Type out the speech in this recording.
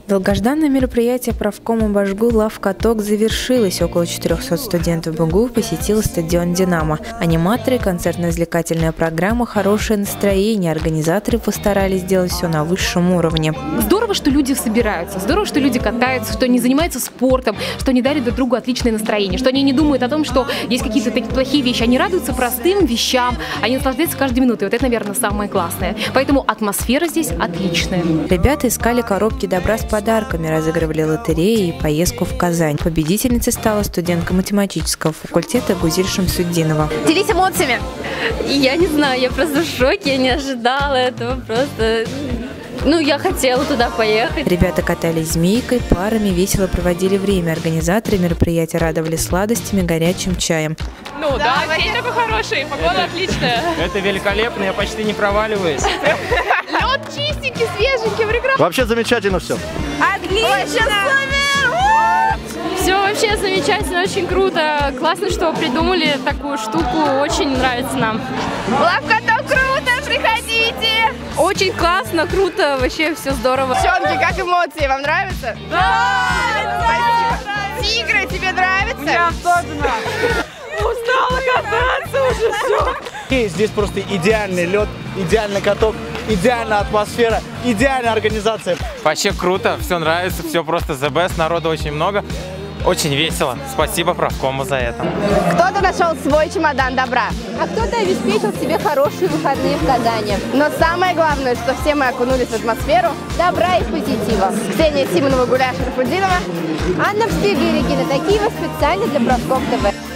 Долгожданное мероприятие правкома БАЖГУ «Лав-каток» завершилось. Около 400 студентов БГУ посетило стадион «Динамо». Аниматоры, концертно-развлекательная программа, хорошее настроение. Организаторы постарались сделать все на высшем уровне. Здорово, что люди собираются, здорово, что люди катаются, что они занимаются спортом, что они дарят друг другу отличное настроение, что они не думают о том, что есть какие-то такие плохие вещи. Они радуются простым вещам, они наслаждаются каждой минутой. Вот это, наверное, самое классное. Поэтому атмосфера здесь отличная. Ребята искали коробки добра с подарками, разыгрывали лотереи и поездку в Казань. Победительницей стала студентка математического факультета Гузель Шамсуддинова. Делись эмоциями. Я не знаю, я просто в шоке, я не ожидала этого просто. Я хотела туда поехать. Ребята катались змейкой, парами, весело проводили время. Организаторы мероприятия радовали сладостями, горячим чаем. Да, день такой хороший, погода отличная. Это великолепно, я почти не проваливаюсь. Лед чистенький, свеженький, прекрасно. Вообще замечательно все. Отлично! Все вообще замечательно, очень круто. Классно, что придумали такую штуку, очень нравится нам. Лав-каток круто, приходите! Очень классно, круто, вообще все здорово. Девчонки, как эмоции, вам нравится? Да! Тигры, тебе нравится? Мне особенно. Устала кататься уже, все. Здесь просто идеальный лед, идеальный каток, идеальная атмосфера, идеальная организация. Вообще круто, все нравится, все просто the best, народу очень много. Очень весело. Спасибо правкому за это. Кто-то нашел свой чемодан добра, а кто-то обеспечил себе хорошие выходные в Казани. Но самое главное, что все мы окунулись в атмосферу добра и позитива. Ксения Симонова, Гуляша Шарафутдинова, Анна Пспига и Регина Такиева специально для Правком ТВ.